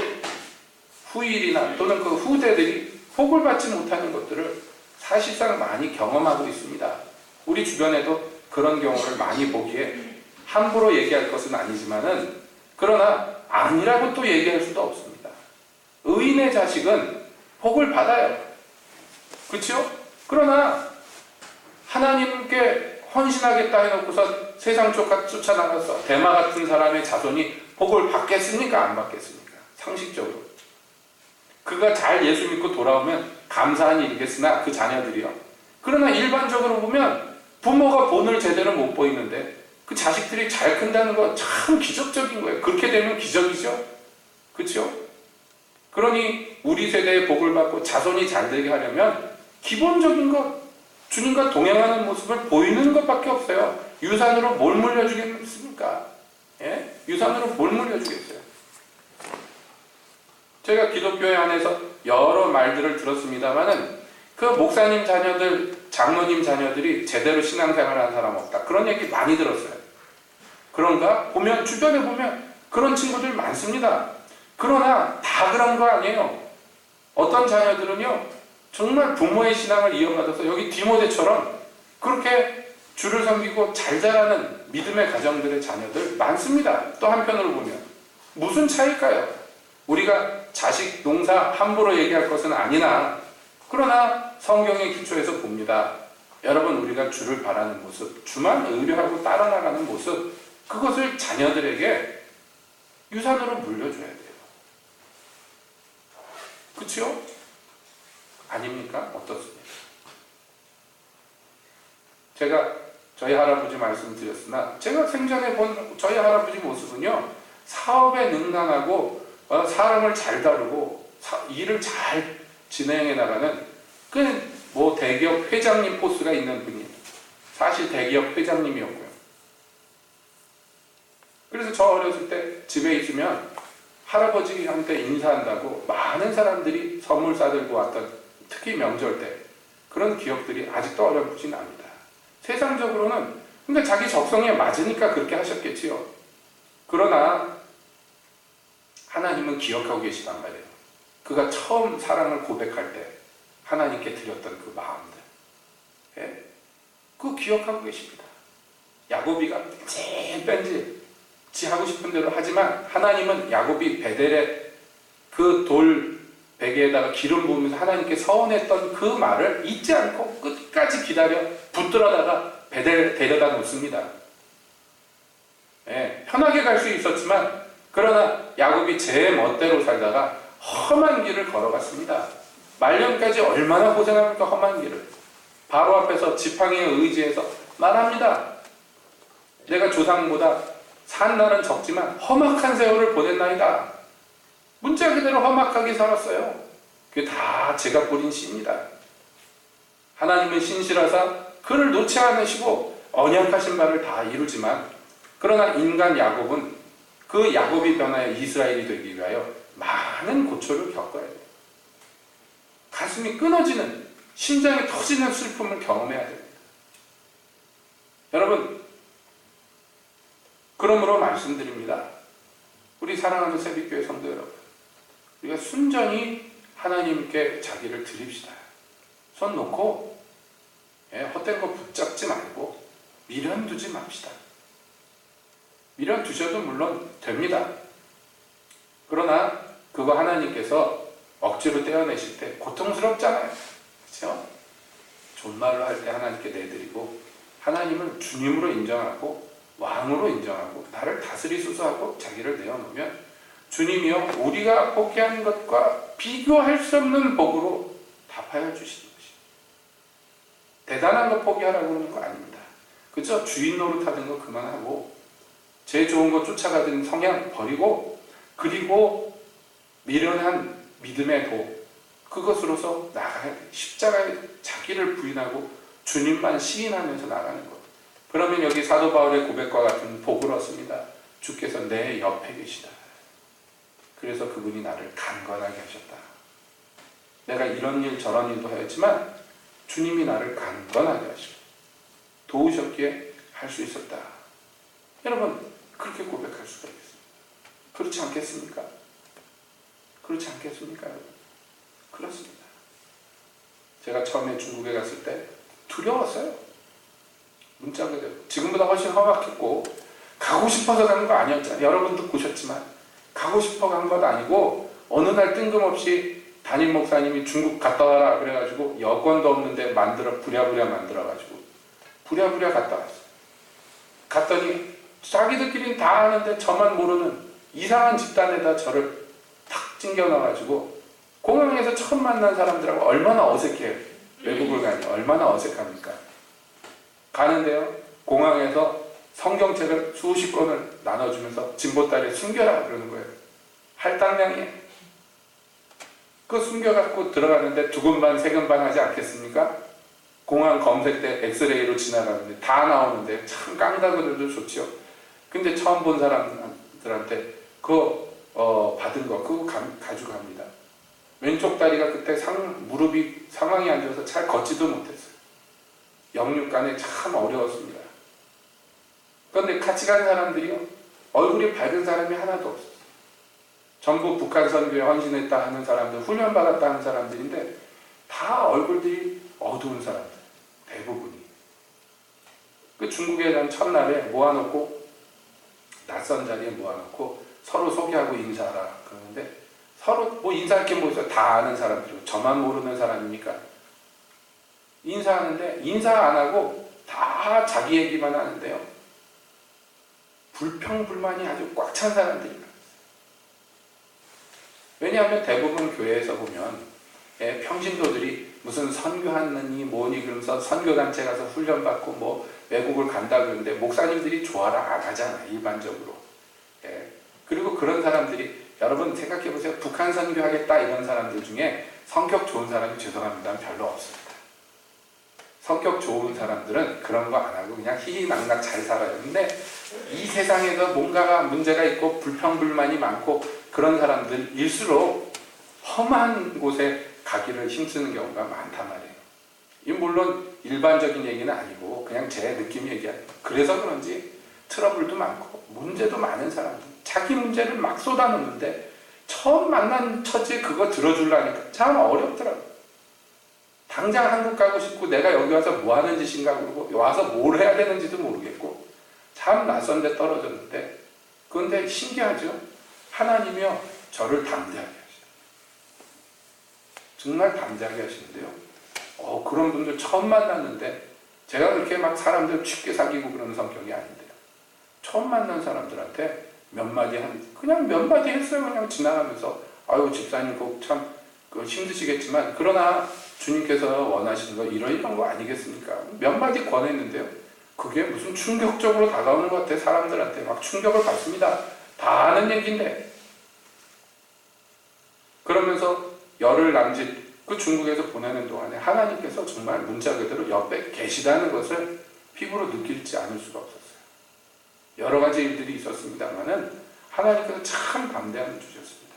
후일이나 또는 그 후대들이 복을 받지 못하는 것들을 사실상 많이 경험하고 있습니다. 우리 주변에도 그런 경우를 많이 보기에 함부로 얘기할 것은 아니지만은 그러나 아니라고 또 얘기할 수도 없습니다. 의인의 자식은 복을 받아요. 그렇죠? 그러나 하나님께 헌신하겠다 해놓고서 세상 쫓아나가서 대마 같은 사람의 자손이 복을 받겠습니까? 안 받겠습니까? 상식적으로. 그가 잘 예수 믿고 돌아오면 감사한 일이겠으나 그 자녀들이요. 그러나 일반적으로 보면 부모가 본을 제대로 못 보이는데 그 자식들이 잘 큰다는 건 참 기적적인 거예요. 그렇게 되면 기적이죠. 그렇죠? 그러니 우리 세대의 복을 받고 자손이 잘 되게 하려면 기본적인 것, 주님과 동행하는 모습을 보이는 것밖에 없어요. 유산으로 뭘 물려주겠습니까? 예? 유산으로 뭘 물려주겠어요? 제가 기독교회 안에서 여러 말들을 들었습니다만은 그 목사님 자녀들, 장로님 자녀들이 제대로 신앙생활하는 사람 없다. 그런 얘기 많이 들었어요. 그런가? 보면 주변에 보면 그런 친구들 많습니다. 그러나 다 그런 거 아니에요. 어떤 자녀들은요 정말 부모의 신앙을 이어받아서 여기 디모데처럼 그렇게 주를 섬기고 잘 자라는 믿음의 가정들의 자녀들 많습니다. 또 한편으로 보면 무슨 차이일까요? 우리가 자식 농사 함부로 얘기할 것은 아니나 그러나 성경의 기초에서 봅니다. 여러분 우리가 주를 바라는 모습, 주만 의뢰하고 따라나가는 모습, 그것을 자녀들에게 유산으로 물려줘야 돼요. 그렇죠? 아닙니까? 어떻습니까? 제가 저희 할아버지 말씀드렸으나 제가 생전에 본 저희 할아버지 모습은요 사업에 능란하고 사람을 잘 다루고 일을 잘 진행해 나가는 그 뭐 대기업 회장님 포스가 있는 분이에요. 사실 대기업 회장님이었고요. 그래서 저 어렸을 때 집에 있으면 할아버지한테 인사한다고 많은 사람들이 선물 싸들고 왔던 특히 명절 때 그런 기억들이 아직도 어렴풋이 납니다. 세상적으로는 근데 자기 적성에 맞으니까 그렇게 하셨겠지요. 그러나 하나님은 기억하고 계시단 말이에요. 그가 처음 사랑을 고백할 때 하나님께 드렸던 그 마음들, 예? 그거 기억하고 계십니다. 야곱이가 뺀질 지 하고 싶은 대로 하지만 하나님은 야곱이 베델의 그 돌 베개에다가 기름 부으면서 하나님께 서원했던 그 말을 잊지 않고 끝까지 기다려 붙들어다가 데려다 놓습니다. 예, 편하게 갈 수 있었지만 그러나 야곱이 제 멋대로 살다가 험한 길을 걸어갔습니다. 말년까지 얼마나 고생합니까? 험한 길을. 바로 앞에서 지팡이에 의지해서 말합니다. 내가 조상보다 산 날은 적지만 험악한 세월을 보냈나이다. 문자 그대로 험악하게 살았어요. 그게 다 제가 뿌린 씨입니다. 하나님은 신실하사 그를 놓지 않으시고 언약하신 바를 다 이루지만 그러나 인간 야곱은 그 야곱이 변하여 이스라엘이 되기 위하여 많은 고초를 겪어야 돼요. 가슴이 끊어지는, 심장이 터지는 슬픔을 경험해야 됩니다. 여러분, 그러므로 말씀드립니다. 우리 사랑하는 새벽교회 성도 여러분, 우리가 순전히 하나님께 자기를 드립시다. 손 놓고 헛된 거 붙잡지 말고 미련 두지 맙시다. 미련 두셔도 물론 됩니다. 그러나 그거 하나님께서 억지로 떼어내실 때 고통스럽잖아요. 그렇죠? 존말로 할 때 하나님께 내드리고 하나님을 주님으로 인정하고 왕으로 인정하고 나를 다스리소서 하고 자기를 내어놓으면 주님이요 우리가 포기한 것과 비교할 수 없는 복으로 답하여 주시는 것입니다. 대단한 거 포기하라고 그러는 거 아닙니다. 그죠? 주인 노릇하는 거 그만하고 제 좋은 거 쫓아가던 성향 버리고 그리고 미련한 믿음의 도 그것으로서 나가야 돼. 십자가에 자기를 부인하고 주님만 시인하면서 나가는 것. 그러면 여기 사도 바울의 고백과 같은 복을 얻습니다. 주께서 내 옆에 계시다. 그래서 그분이 나를 강건하게 하셨다. 내가 이런 일 저런 일도 하였지만 주님이 나를 강건하게 하시고 도우셨기에 할 수 있었다. 여러분 그렇게 고백할 수가 있습니다. 그렇지 않겠습니까? 그렇지 않겠습니까? 여러분? 그렇습니다. 제가 처음에 중국에 갔을 때 두려웠어요. 문자 그대로. 지금보다 훨씬 험악했고 가고 싶어서 가는 거 아니었잖아요. 여러분도 보셨지만 가고 싶어 간 것 아니고 어느 날 뜬금없이 담임 목사님이 중국 갔다 와라 그래가지고 여권도 없는데 부랴부랴 만들어가지고 부랴부랴 갔다 왔어요. 갔더니 자기들끼리는 다 아는데 저만 모르는 이상한 집단에다 저를 탁 찡겨놔가지고 공항에서 처음 만난 사람들하고 얼마나 어색해요. 외국을 가니 얼마나 어색합니까? 가는데요. 공항에서 성경책을 수십 권을 나눠주면서 진보다리에 숨겨라 그러는 거예요. 할당량이에요. 그거 숨겨갖고 들어가는데 두근반 세근반 하지 않겠습니까? 공항 검색 때 엑스레이로 지나가는데 다 나오는데 참 깡다그래도 좋죠. 근데 처음 본 사람들한테 그거 받은 거 그거 가지고 갑니다. 왼쪽 다리가 그때 무릎이 상황이 안 좋아서 잘 걷지도 못했어요. 영육간에 참 어려웠습니다. 그런데 같이 간 사람들이요 얼굴이 밝은 사람이 하나도 없었어요. 전부 북한 선교에 헌신했다 하는 사람들, 훈련 받았다 하는 사람들인데 다 얼굴들이 어두운 사람들, 대부분이. 그 중국에 간 첫날에 모아놓고 낯선 자리에 모아놓고 서로 소개하고 인사하라 그러는데 서로 뭐 인사할 게 뭐 있어요? 다 아는 사람들이고 저만 모르는 사람이니까 인사하는데 인사 안 하고 다 자기 얘기만 하는데요. 불평불만이 아주 꽉 찬 사람들입니다. 왜냐하면 대부분 교회에서 보면 평신도들이 무슨 선교하느니 뭐니 그러면서 선교단체 가서 훈련받고 뭐 외국을 간다 그러는데 목사님들이 좋아라 안 하잖아요. 일반적으로. 그리고 그런 사람들이 여러분 생각해보세요. 북한 선교하겠다 이런 사람들 중에 성격 좋은 사람이 죄송합니다 별로 없습니다. 성격 좋은 사람들은 그런 거 안 하고 그냥 희희낙낙 잘 살아요. 근데 이 세상에서 뭔가가 문제가 있고 불평불만이 많고 그런 사람들일수록 험한 곳에 가기를 힘쓰는 경우가 많단 말이에요. 이 물론 일반적인 얘기는 아니고 그냥 제 느낌 얘기하는 거예요. 그래서 그런지 트러블도 많고 문제도 많은 사람들 자기 문제를 막 쏟아놓는데 처음 만난 처지에 그거 들어주려니까 참 어렵더라고요. 당장 한국 가고 싶고 내가 여기 와서 뭐 하는 짓인가 그러고 와서 뭘 해야 되는지도 모르겠고 참 낯선 데 떨어졌는데 그런데 신기하죠? 하나님이요 저를 담대하게 하시죠. 정말 담대하게 하시는데요. 그런 분들 처음 만났는데 제가 그렇게 막 사람들 쉽게 사귀고 그러는 성격이 아닌데요. 처음 만난 사람들한테 그냥 몇 마디 했어요. 그냥 지나가면서 아유 집사님 참 힘드시겠지만 그러나 주님께서 원하시는 거 이런 거 아니겠습니까? 몇 마디 권했는데요. 그게 무슨 충격적으로 다가오는 것 같아. 사람들한테 막 충격을 받습니다. 다 아는 얘기인데. 그러면서 열흘 남짓 그 중국에서 보내는 동안에 하나님께서 정말 문자 그대로 옆에 계시다는 것을 피부로 느끼지 않을 수가 없었어요. 여러 가지 일들이 있었습니다만은 하나님께서 참 담대함을 주셨습니다.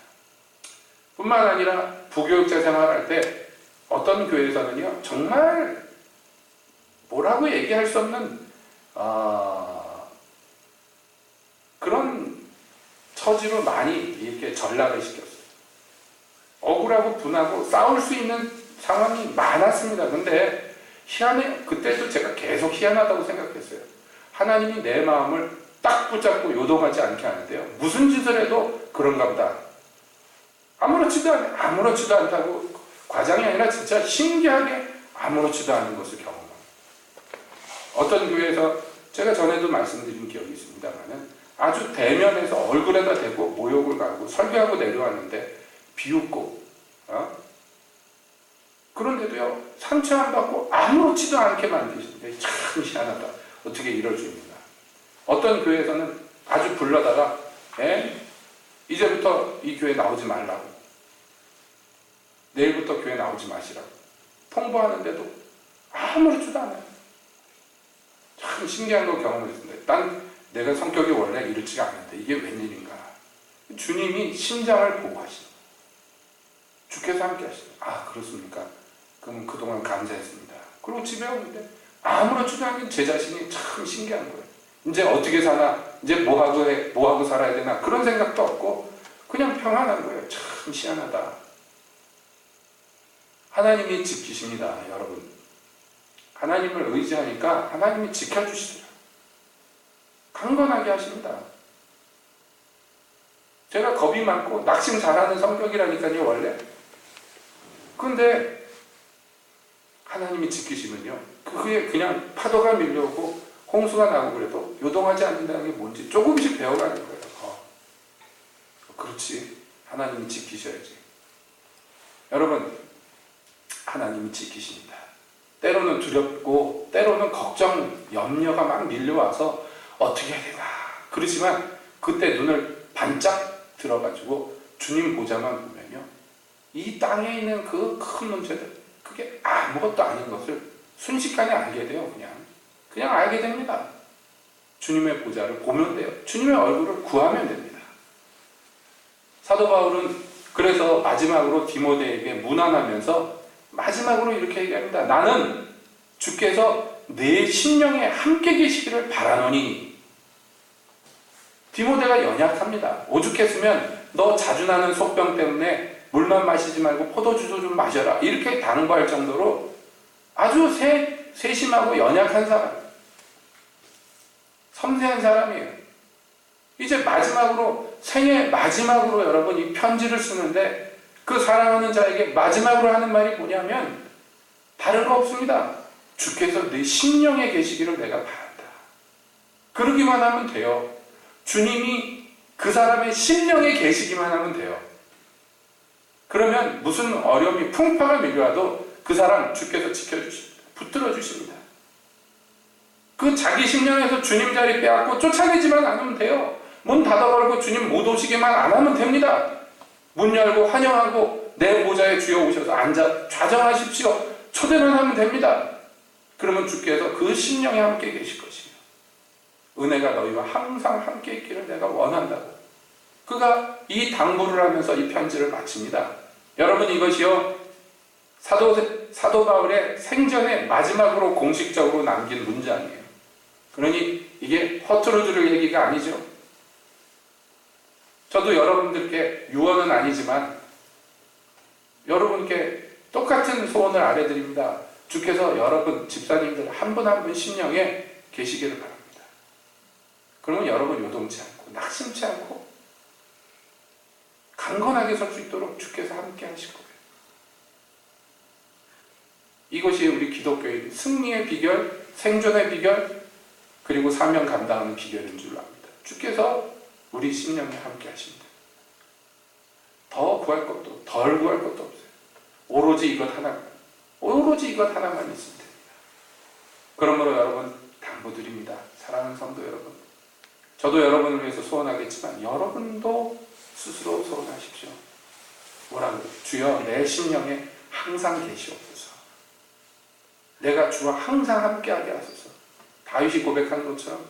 뿐만 아니라 부교육자 생활할 때 어떤 교회에서는요 정말 뭐라고 얘기할 수 없는 그런 처지로 많이 이렇게 전락을 시켰어요. 억울하고 분하고 싸울 수 있는 상황이 많았습니다. 근데 그때도 제가 계속 희한하다고 생각했어요. 하나님이 내 마음을 딱 붙잡고 요동하지 않게 하는데요. 무슨 짓을 해도 그런가 보다. 아무렇지도 않다고 과장이 아니라 진짜 신기하게 아무렇지도 않은 것을 경험합니다. 어떤 교회에서 제가 전에도 말씀드린 기억이 있습니다만은 아주 대면에서 얼굴에다 대고 모욕을 가고 설교하고 내려왔는데 비웃고 그런데도요 상처 안 받고 아무렇지도 않게 만드시는데 참 희한하다. 어떻게 이럴 수 있는가. 어떤 교회에서는 아주 불러다가 이제부터 이 교회 나오지 말라고, 내일부터 교회 나오지 마시라고 통보하는데도 아무렇지도 않아요. 참 신기한 거 경험했는데 내가 성격이 원래 이렇지가 않은데 이게 웬일인가. 주님이 심장을 보고 하시는, 주께서 함께 하시는. 그렇습니까? 그럼 그동안 감사했습니다. 그리고 집에 오는데 아무렇지도 않은 제 자신이 참 신기한 거예요. 이제 어떻게 사나, 이제 뭐하고 살아야 되나 그런 생각도 없고 그냥 평안한 거예요. 참 희한하다. 하나님이 지키십니다, 여러분. 하나님을 의지하니까 하나님이 지켜주시더라. 강건하게 하십니다. 제가 겁이 많고 낙심 잘하는 성격이라니까요, 원래. 그런데 하나님이 지키시면요, 그게 그냥 파도가 밀려오고 홍수가 나고 그래도 요동하지 않는다는 게 뭔지 조금씩 배워가는 거예요. 그렇지, 하나님이 지키셔야지. 여러분, 하나님이 지키십니다. 때로는 두렵고 때로는 걱정, 염려가 막 밀려와서 어떻게 해야 되나 그러지만 그때 눈을 반짝 들어가지고 주님 보자만 보면요, 이 땅에 있는 그 큰 문제들, 그게 아무것도 아닌 것을 순식간에 알게 돼요. 그냥 알게 됩니다. 주님의 보좌를 보면 돼요. 주님의 얼굴을 구하면 됩니다. 사도 바울은 그래서 마지막으로 디모데에게 문안하면서 마지막으로 이렇게 얘기합니다. 나는 주께서 내 심령에 함께 계시기를 바라노니. 디모데가 연약합니다. 오죽했으면 너 자주 나는 속병 때문에 물만 마시지 말고 포도주도 좀 마셔라, 이렇게 당부할 정도로 아주 세심하고 연약한 사람, 섬세한 사람이에요. 이제 마지막으로, 생애 마지막으로 여러분 이 편지를 쓰는데 그 사랑하는 자에게 마지막으로 하는 말이 뭐냐면 다른 거 없습니다. 주께서 내 심령에 계시기를 내가 바란다. 그러기만 하면 돼요. 주님이 그 사람의 심령에 계시기만 하면 돼요. 그러면 무슨 어려움이 풍파가 밀려와도 그 사람 주께서 지켜주십니다. 붙들어 주십니다. 그 자기 심령에서 주님 자리 빼앗고 쫓아내지만 않으면 돼요. 문 닫아버리고 주님 못 오시게만 안 하면 됩니다. 문 열고 환영하고 내 보좌에 주여 오셔서 앉아 좌정하십시오. 초대만 하면 됩니다. 그러면 주께서 그 심령에 함께 계실 것이에요. 은혜가 너희와 항상 함께 있기를 내가 원한다고. 그가 이 당부를 하면서 이 편지를 마칩니다. 여러분, 이것이요 사도 바울의 생전에 마지막으로 공식적으로 남긴 문장이에요. 그러니 이게 허투루 들을 얘기가 아니죠. 저도 여러분들께 유언은 아니지만 여러분께 똑같은 소원을 아뢰드립니다. 주께서 여러분 집사님들 한 분 한 분 심령에 계시기를 바랍니다. 그러면 여러분 요동치 않고 낙심치 않고 강건하게 설 수 있도록 주께서 함께 하실 거예요. 이것이 우리 기독교의 승리의 비결, 생존의 비결, 그리고 사명 감당하는 비결인 줄 압니다. 주께서 우리 심령에 함께 하십니다. 더 구할 것도 덜 구할 것도 없어요. 오로지 이것 하나만 있으면 됩니다. 그러므로 여러분 당부드립니다. 사랑하는 성도 여러분, 저도 여러분을 위해서 소원하겠지만 여러분도 스스로 소원하십시오. 뭐라고? 주여 내 심령에 항상 계시옵소서. 내가 주와 항상 함께하게 하소서. 다윗이 고백한 것처럼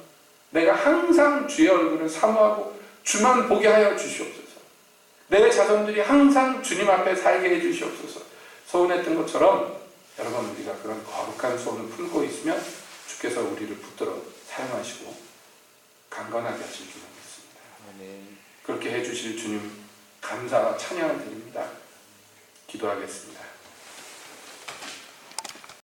내가 항상 주의 얼굴을 사모하고 주만 보게 하여 주시옵소서. 내 자손들이 항상 주님 앞에 살게 해주시옵소서. 소원했던 것처럼 여러분 우리가 그런 거룩한 소원을 품고 있으면 주께서 우리를 붙들어 사용하시고 강건하게 하실 줄 믿습니다. 그렇게 해주실 주님 감사와 찬양을 드립니다. 기도하겠습니다.